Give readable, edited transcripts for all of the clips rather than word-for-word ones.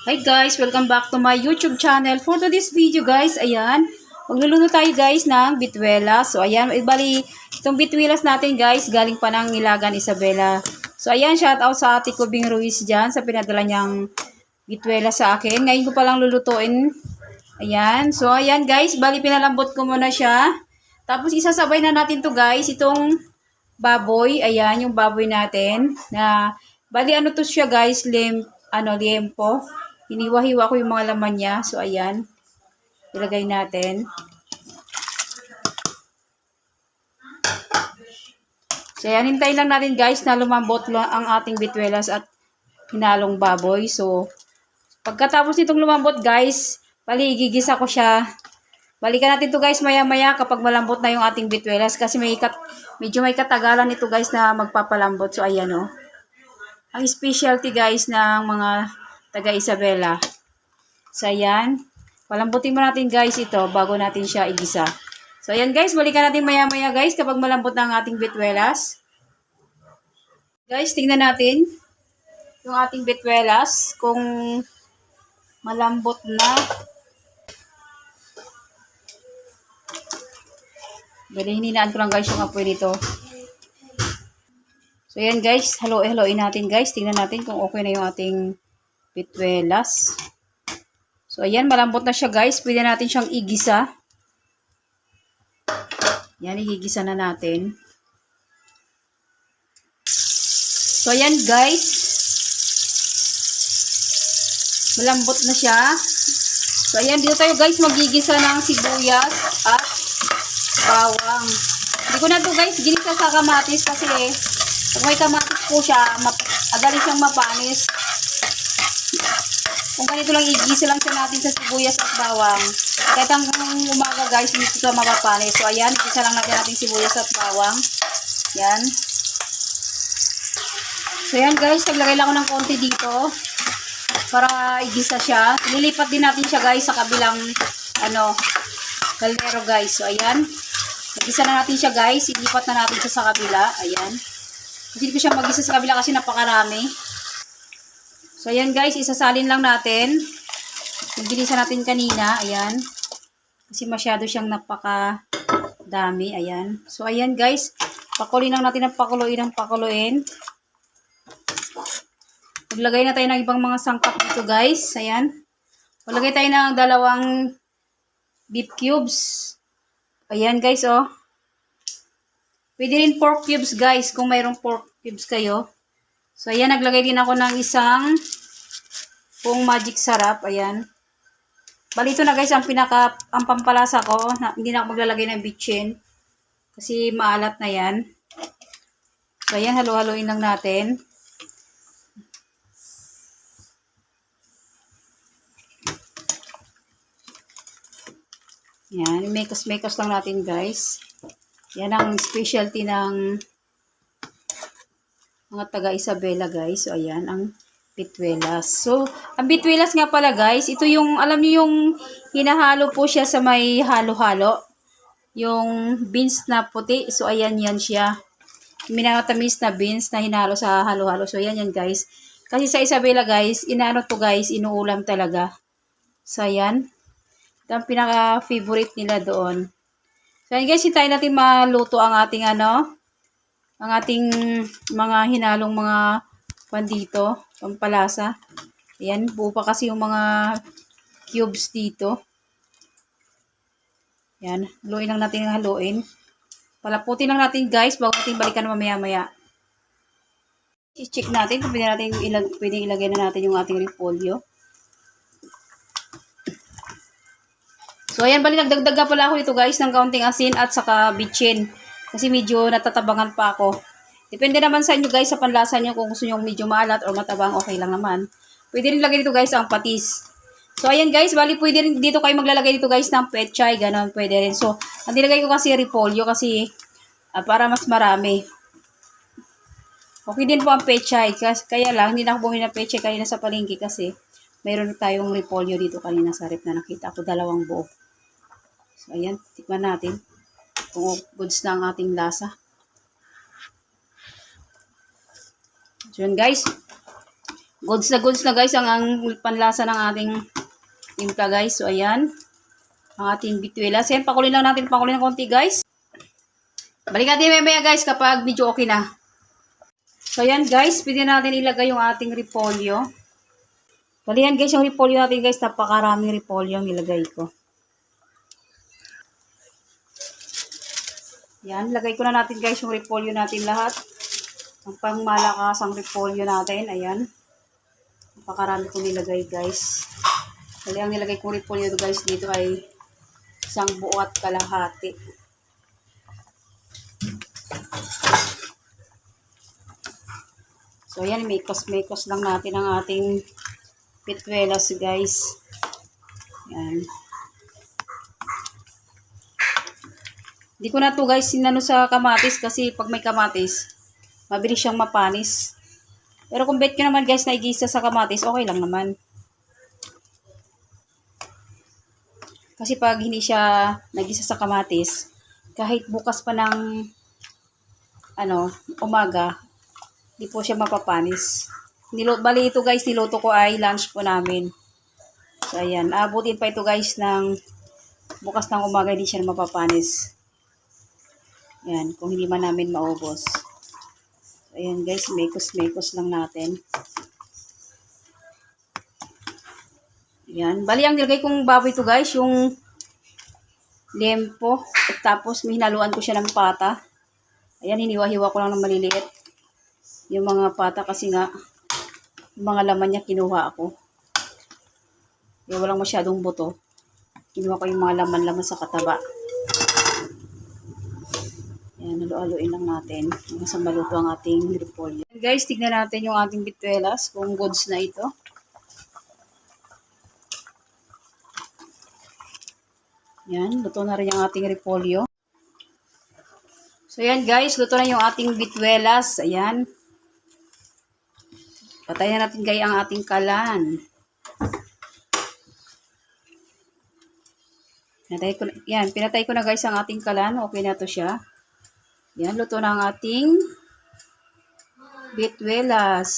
Hi guys, welcome back to my YouTube channel. For today's video guys, ayan, magluluto tayo guys ng bitwelas. So ayan, bali, itong bitwelas natin guys, galing pa ng Nilagan Isabela. So ayan, shout out sa ate ko Bing Ruiz dyan sa pinadala niyang bitwelas sa akin. Ngayon ko palang lulutuin. Ayan, so ayan guys, bali pinalambot ko muna siya. Tapos isasabay na natin to guys, itong baboy. Ayan, yung baboy natin. Na, bali ano to siya guys, liempo. Hiniwa-hiwa ko yung mga laman niya. So, ayan. Ilagay natin. So, ayan. Hintayin lang natin guys na lumambot ang ating bitwelas at hinalong baboy. So, pagkatapos nitong lumambot guys, bali igigisa ko siya. Balikan natin to guys maya-maya kapag malambot na yung ating bitwelas. Kasi medyo may katagalan nito guys na magpapalambot. So, ayan o. Ang specialty guys ng mga taga Isabela. So, ayan. Palambutin mo natin guys ito bago natin siya igisa. So, ayan guys. Balikan natin maya-maya guys kapag malambot na ang ating bitwelas. Guys, tingnan natin yung ating bitwelas kung malambot na. Bali, hininaan ko lang guys yung apoy nito. So, ayan guys. Halo-haloin natin guys. Tingnan natin kung okay na yung ating bitwelas. So, ayan. Malambot na siya guys. Pwede natin siyang igisa. Yan, igigisa na natin. So, ayan guys. Malambot na siya. So, ayan. Dito tayo guys magigisa ng sibuyas at bawang. Hindi ko na to guys ginisa sa kamatis kasi pag may kamatis po siya, madali siyang mapanis. Kung ganito lang igisa lang siya natin sa sibuyas at bawang. Kahit hanggang umaga guys, hindi siya mapapanis. So, ayan. Igisa lang natin sibuyas at bawang. Yan. So, yan guys. Naglagay lang ako ng konti dito para igisa siya. Nilipat din natin siya guys sa kabilang kaldero guys. So, ayan. Igisa na natin siya guys. Ilipat na natin siya sa kabila. Ayan. Kasi hindi ko siya mag-isa sa kabila kasi napakarami. So, ayan guys. Isasalin lang natin. Yung ginisa natin kanina. Ayan. Kasi masyado siyang napakadami. Ayan. So, ayan guys. Pakuloyin lang natin ng pakuluin. Maglagay na tayo ng ibang mga sangkap dito guys. Ayan. Maglagay tayo ng 2 beef cubes. Ayan guys oh. Pwede rin pork cubes guys kung mayroong pork cubes kayo. So ayan, naglagay din ako ng isang pong magic sarap. Ayan. Bali ito na guys ang pampalasa ko. Hindi na ako maglalagay ng bitchin. Kasi maalat na yan. So ayan, halo-haloin lang natin. Yan, mekos-mekos lang natin guys. Yan ang specialty ng mga taga Isabela guys. So ayan, ang bitwelas. So, ang bitwelas nga pala guys, ito yung, alam niyo yung hinahalo po siya sa may halo-halo. Yung beans na puti. So ayan, yan siya. Minatamis na beans na hinalo sa halo-halo. So ayan yan guys. Kasi sa Isabela guys, inaano to guys, inuulam talaga. So ayan. Ito ang pinaka-favorite nila doon. So, ayan guys, hintayin natin maluto ang ating ang ating mga hinalong mga dito, pampalasa. Ayan, buo pa kasi yung mga cubes dito. Ayan, haluin lang natin yung haluin. Palaputin lang natin guys, bago natin balikan mamaya-maya. I-check natin kung pwede ilagay na natin yung ating repolyo. So, ayan, bali nagdagdaga pala ako dito guys ng kaunting asin at saka bitchin. Kasi medyo natatabangan pa ako. Depende naman sa inyo guys sa panlasa nyo kung gusto nyo medyo maalat o matabang, okay lang naman. Pwede rin lagay dito guys ang patis. So, ayan guys, bali pwede rin dito kayo maglalagay dito guys ng pechay, ganon, pwede rin. So, ang nilagay ko kasi repolyo kasi para mas marami. Okay din po ang pechay. Kaya lang, hindi na ako bumili ng pechay kanina sa palengke kasi mayroon tayong repolyo dito kanina sa rep na nakita ko, 2 buo. So, ayan. Tikman natin kung goods na ang ating lasa. So, yun guys. Goods na guys ang panlasa ng ating timpla guys. So ayan, ang ating bituelas. Ayan, pakulin lang natin, pakulin ng konti guys. Balikan natin mamaya guys kapag medyo okay na. So ayan guys, pwede natin ilagay yung ating repolyo. Balikan guys yung repolyo natin guys, napakaraming repolyo ang ilagay ko. Yan, lagay ko na natin guys yung repolyo natin lahat. Ang pangmalakas ang repolyo natin, ayan. Napakarami kong nilagay guys. Bali ang nilagay kong repolyo guys dito ay isang buo at kalahati. So ayan, mekos lang natin ang ating bituelas guys. Ayan. Hindi ko na to guys sinano sa kamatis kasi pag may kamatis, mabilis siyang mapanis. Pero kung bet ko naman guys na igisa sa kamatis, okay lang naman. Kasi pag hindi siya nagisa sa kamatis, kahit bukas pa ng umaga, hindi po siya mapapanis. Bali ito guys, niluto ko ay lunch po namin. So ayan, abutin pa ito guys ng bukas ng umaga, hindi siya mapapanis. Ayan, kung hindi man namin maubos. So ayan guys, mekos lang natin. Ayan, bali ang nilagay kong baboy ito guys, yung lempo. At tapos hinaluan ko siya ng pata. Ayan, hiniwa-hiwa ko lang ng maliliit. Yung mga pata kasi nga, yung mga laman niya kinuha ako. Kaya walang masyadong buto. Kinuha ko yung mga laman-laman sa kataba. Ayan, halu-haluin lang natin. Hanggang sa maluto ang ating repolyo. Guys, tignan natin yung ating bituelas kung goods na ito. Ayan, luto na rin yung ating repolyo. So ayan guys, luto na yung ating bituelas. Ayan. Patayin na natin guys ang ating kalan. Pinatay ko na guys ang ating kalan. Okay na to siya. Yan, luto na ang ating bituelas.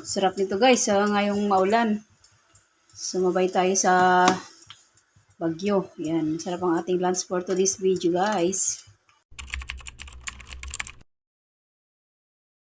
Sarap nito guys, ngayong maulan. Sumabay tayo sa bagyo. Yan, sarap ang ating lunch for today's video guys.